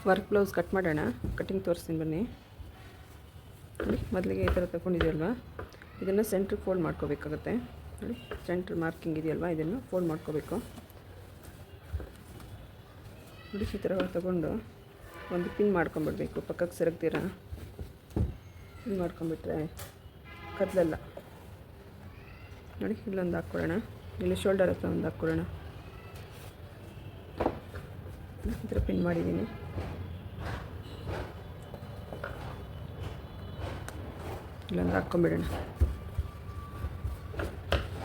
Work blouse cut ಮಾಡೋಣ. Cutting ತೋರಿಸ್ತೀನಿ ಬನ್ನಿ. ನೋಡಿ, ಮೊದಲಿಗೆ ಈ ಥರ ತಗೊಂಡಿದೆಯಲ್ವಾ, ಇದನ್ನು ಸೆಂಟ್ರಿಗೆ ಫೋಲ್ಡ್ ಮಾಡ್ಕೋಬೇಕಾಗತ್ತೆ. ನೋಡಿ, ಸೆಂಟ್ರ್ ಮಾರ್ಕಿಂಗ್ ಇದೆಯಲ್ವಾ, ಇದನ್ನು ಫೋಲ್ಡ್ ಮಾಡ್ಕೋಬೇಕು. ನೋಡಿ, ಈ ಥರ ತಗೊಂಡು ಒಂದು ಪಿನ್ ಮಾಡ್ಕೊಂಬಿಡ್ಬೇಕು. ಪಕ್ಕಕ್ಕೆ ಸರಗ್ತೀರ ಪಿನ್ ಮಾಡ್ಕೊಂಬಿಟ್ರೆ ಕದಲಲ್ಲ. ನೋಡಿ, ಇಲ್ಲೊಂದು ಹಾಕ್ಕೊಳ್ಳೋಣ, ಇಲ್ಲಿ ಶೋಲ್ಡರ್ ಹತ್ರ ಒಂದು ಹಾಕ್ಕೊಳ್ಳೋಣ. ಈ ಥರ ಪಿನ್ ಮಾಡಿದ್ದೀನಿ. ಇಲ್ಲೊಂದು ಹಾಕ್ಕೊಂಬಿಡೋಣ.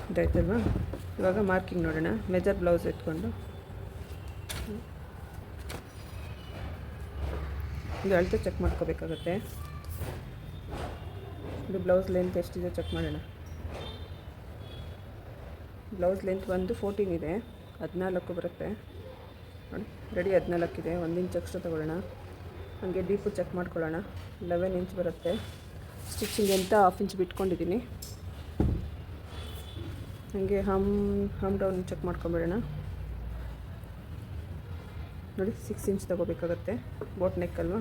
ಇದಾಯ್ತಲ್ವಾ? ಇವಾಗ ಮಾರ್ಕಿಂಗ್ ನೋಡೋಣ. ಮೆಜರ್ ಬ್ಲೌಸ್ ಎತ್ಕೊಂಡು ಇದು ಅಳತೆ ಚೆಕ್ ಮಾಡ್ಕೋಬೇಕಾಗತ್ತೆ. ಇದು ಬ್ಲೌಸ್ ಲೆಂತ್ ಎಷ್ಟಿದೆ ಚೆಕ್ ಮಾಡೋಣ. ಬ್ಲೌಸ್ ಲೆಂತ್ ಬಂದು 14 ಇದೆ, 14 ಬರುತ್ತೆ. ನೋಡಿ, ರೆಡಿ 14 ಇದೆ. 1 ಇಂಚ್ ಎಕ್ಸ್ಟ್ರಾ ತೊಗೊಳ್ಳೋಣ. ಹಾಗೆ ಡೀಪು ಚೆಕ್ ಮಾಡ್ಕೊಳ್ಳೋಣ. 11 ಇಂಚ್ ಬರುತ್ತೆ. ಸ್ಟಿಚಿಂಗ್ ಅಂತ 1/2 ಇಂಚ್ ಬಿಟ್ಕೊಂಡಿದ್ದೀನಿ. ಹಾಗೆ ಹಮ್ ಡೌನ್ ಚೆಕ್ ಮಾಡ್ಕೊಂಬಿಡೋಣ. ನೋಡಿ, 6 ಇಂಚ್ ತೊಗೋಬೇಕಾಗತ್ತೆ. ಬೋಟ್ ನೆಕ್ ಅಲ್ವಾ.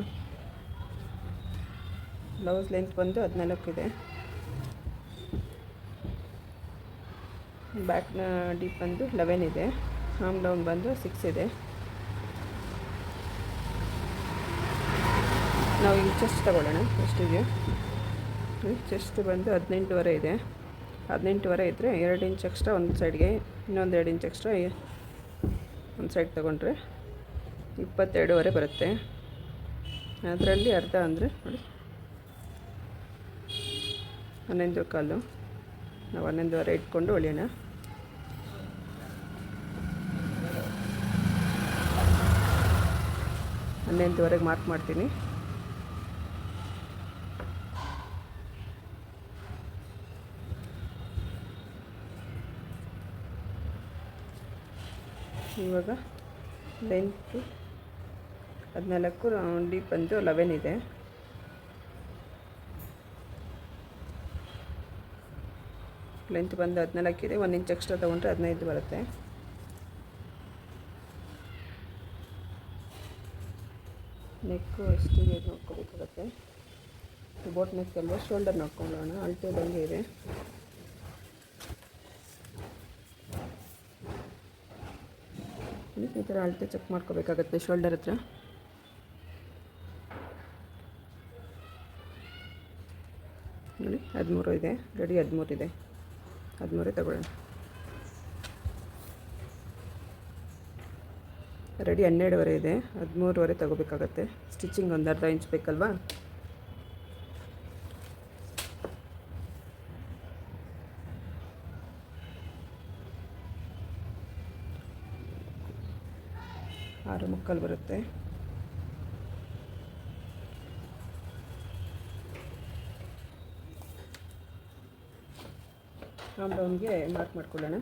ಬ್ಲೌಸ್ ಲೆಂತ್ ಬಂದು 14 ಇದೆ. ಬ್ಯಾಕ್ನ ಡೀಪ್ ಬಂದು 11 ಇದೆ. ಹಾಮ್ ಡೌನ್ ಬಂದು 6 ಇದೆ. ನಾವು ಈಗ ಚೆಸ್ಟ್ ತಗೊಳ್ಳೋಣ. ಎಷ್ಟಿದೆಯೋ ಚೆಸ್ಟ್ ಬಂದು 18.5 ಇದೆ. 18.5 ಇದ್ದರೆ 2 ಇಂಚ್ ಎಕ್ಸ್ಟ್ರಾ ಒಂದು ಸೈಡ್ಗೆ, ಇನ್ನೊಂದು 2 ಇಂಚ್ ಎಕ್ಸ್ಟ್ರಾ ಒಂದು ಸೈಡ್ ತೊಗೊಂಡ್ರೆ 22.5 ಬರುತ್ತೆ. ಅದರಲ್ಲಿ ಅರ್ಧ ಅಂದರೆ ನೋಡಿ 11.25. ನಾವು 11.5 ಇಟ್ಕೊಂಡು ಹೊಲಿಯೋಣ. ಹನ್ನೊಂದುವರೆಗೆ ಮಾರ್ಕ್ ಮಾಡ್ತೀನಿ. ಇವಾಗ ಲೆಂತು 14, ಡೀಪ್ ಬಂದು 11 ಇದೆ. ಲೆಂತ್ ಬಂದು 14 ಇದೆ. 1 ಇಂಚ್ ಎಕ್ಸ್ಟ್ರಾ ತೊಗೊಂಡ್ರೆ 15 ಬರುತ್ತೆ. ನೆಕ್ಕು ಎಷ್ಟಿದೆ ನೋಡ್ಕೋಬೇಕಾಗತ್ತೆ. ಬೋಟ್ ನೆಕ್ ಅಲ್ವಾ, ಶೋಲ್ಡರ್ ನೋಡ್ಕೊಳ್ಳೋಣ. ಅಳತೆ ಬಂಗೆ ಇದೆ. ಈ ಥರ ಅಳತೆ ಚೆಕ್ ಮಾಡ್ಕೋಬೇಕಾಗತ್ತೆ ಶೋಲ್ಡರ್ ಹತ್ರ. ನೋಡಿ, 13 ಇದೆ. ರೆಡಿ 13 ಇದೆ. 13 ತಗೊಳ್ಳೋಣ. ರೆಡಿ 12.5 ಇದೆ. 13.5 ತಗೋಬೇಕಾಗತ್ತೆ. ಸ್ಟಿಚಿಂಗ್ ಒಂದು ಅರ್ಧ ಇಂಚ್ ಬೇಕಲ್ವಾ. ಆರು ಮುಕ್ಕಾಲು ಬರುತ್ತೆ. ಹಾಮ್ ಡೌನ್ಗೆ ಮಾರ್ಕ್ ಮಾಡ್ಕೊಳ್ಳೋಣ.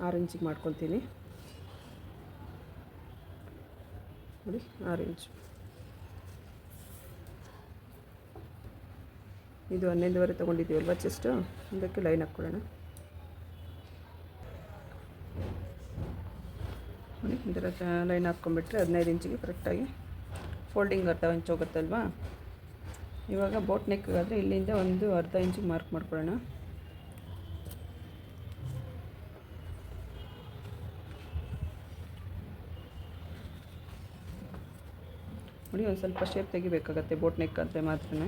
ಆರು ಇಂಚಿಗೆ ಮಾಡ್ಕೊತೀನಿ. ನೋಡಿ, 6 ಇಂಚು. ಇದು 11.5 ತೊಗೊಂಡಿದ್ದೀವಲ್ವ ಚೆಸ್ಟು, ಇದಕ್ಕೆ ಲೈನ್ ಹಾಕ್ಕೊಳ್ಳೋಣ. ನೋಡಿ, ಇದರ ಲೈನ್ ಹಾಕ್ಕೊಂಡ್ಬಿಟ್ರೆ 15 ಇಂಚಿಗೆ ಕರೆಕ್ಟಾಗಿ ಫೋಲ್ಡಿಂಗ್ ಅರ್ಧ ಇಂಚ್ ಹೋಗುತ್ತಲ್ವಾ. ಇವಾಗ ಬೋಟ್ ನೆಕ್ಗಾದರೆ ಇಲ್ಲಿಂದ ಒಂದು ಅರ್ಧ ಇಂಚಿಗೆ ಮಾರ್ಕ್ ಮಾಡ್ಕೊಳ್ಳೋಣ. ನೋಡಿ, ಒಂದು ಸ್ವಲ್ಪ ಶೇಪ್ ತೆಗಿಬೇಕಾಗತ್ತೆ ಬೋಟ್ ನೆಕ್ ಆದರೆ ಮಾತ್ರ.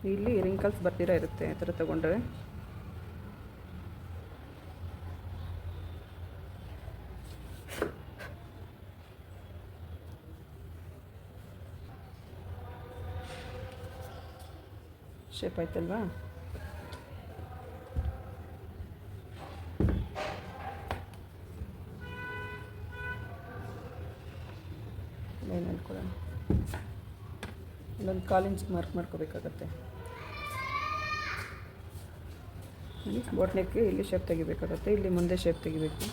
ಇಲ್ಲಿ ರಿಂಕಲ್ಸ್ ಬರ್ತಿರ ಇರುತ್ತೆ ಆ ಥರ ತೊಗೊಂಡ್ರೆ. ಶೇಪ್ ಆಯ್ತಲ್ವಾ. ಲೈನ್ ಅನ್ಕೊಳ್ಳೋಣ. ಇಲ್ಲೊಂದು 1/4 ಇಂಚಿಗೆ ಮಾರ್ಕ್ ಮಾಡ್ಕೋಬೇಕಾಗತ್ತೆ. ಬೋಟ್ ನೆಕ್ಗೆ ಇಲ್ಲಿ ಶೇಪ್ ತೆಗಿಬೇಕಾಗತ್ತೆ. ಇಲ್ಲಿ ಮುಂದೆ ಶೇಪ್ ತೆಗಿಬೇಕು.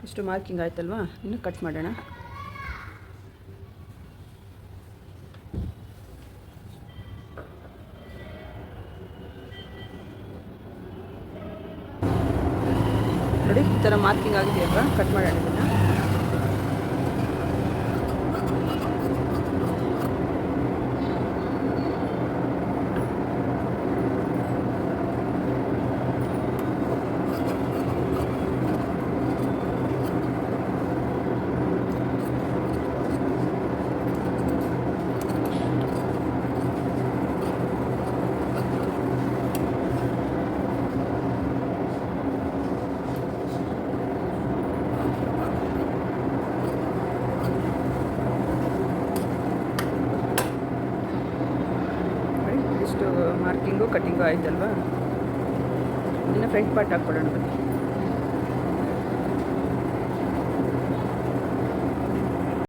ಇಷ್ಟು ಮಾರ್ಕಿಂಗ್ ಆಯ್ತಲ್ವಾ. ಇನ್ನು ಕಟ್ ಮಾಡೋಣ. ನೋಡಿ ಈ ಥರ ಮಾರ್ಕಿಂಗ್ ಆಗಿದೆಯಲ್ವಾ, ಕಟ್ ಮಾಡೋಣ ಇದನ್ನು. ಇಷ್ಟು ಮಾರ್ಕಿಂಗು ಕಟ್ಟಿಂಗು ಆಯ್ತಲ್ವಾ. ಇನ್ನು ಫ್ರಂಟ್ ಪಾರ್ಟ್ ಹಾಕ್ಕೊಳ್ಳೋಣ ಬನ್ನಿ.